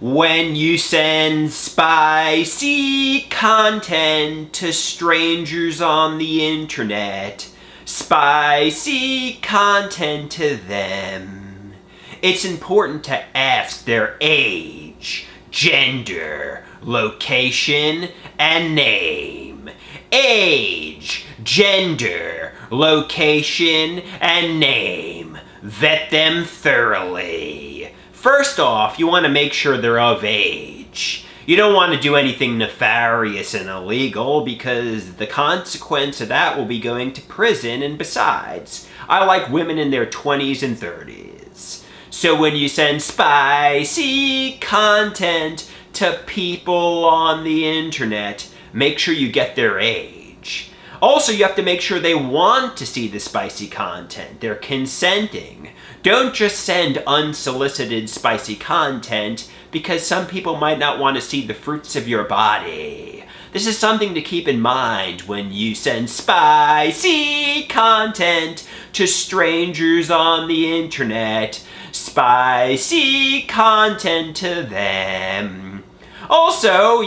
When you send spicy content to strangers on the internet, spicy content to them, it's important to ask their age, gender, location, and name. Age, gender, location, and name. Vet them thoroughly. First off, you want to make sure they're of age. You don't want to do anything nefarious and illegal because the consequence of that will be going to prison, and besides, I like women in their 20s and 30s. So when you send spicy content to people on the internet, make sure you get their age. Also, you have to make sure they want to see the spicy content. They're consenting. Don't just send unsolicited spicy content because some people might not want to see the fruits of your body. This is something to keep in mind when you send spicy content to strangers on the internet. Spicy content to them. Also,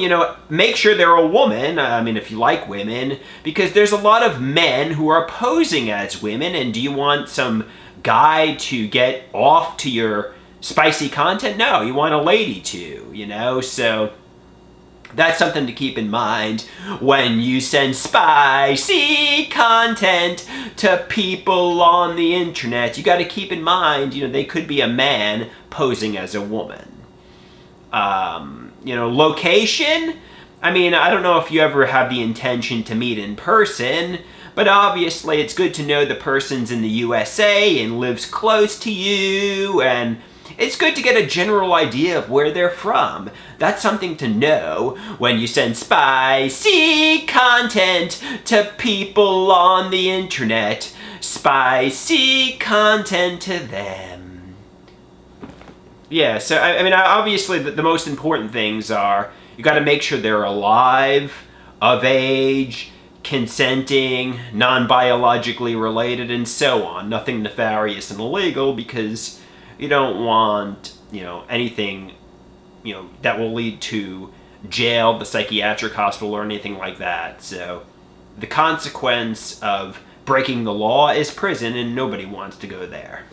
make sure they're a woman, if you like women, because there's a lot of men who are posing as women, and do you want some guy to get off to your spicy content? No, you want a lady to, so that's something to keep in mind when you send spicy content to people on the internet. You got to keep in mind, they could be a man posing as a woman. Location, I don't know if you ever have the intention to meet in person, but obviously it's good to know the person's in the USA and lives close to you, and it's good to get a general idea of where they're from. That's something to know when you send spicy content to people on the internet. Spicy content to them. Yeah, so obviously the most important things are you got to make sure they're alive, of age, consenting, non-biologically related, and so on. Nothing nefarious and illegal, because you don't want, anything, that will lead to jail, the psychiatric hospital, or anything like that. So the consequence of breaking the law is prison, and nobody wants to go there.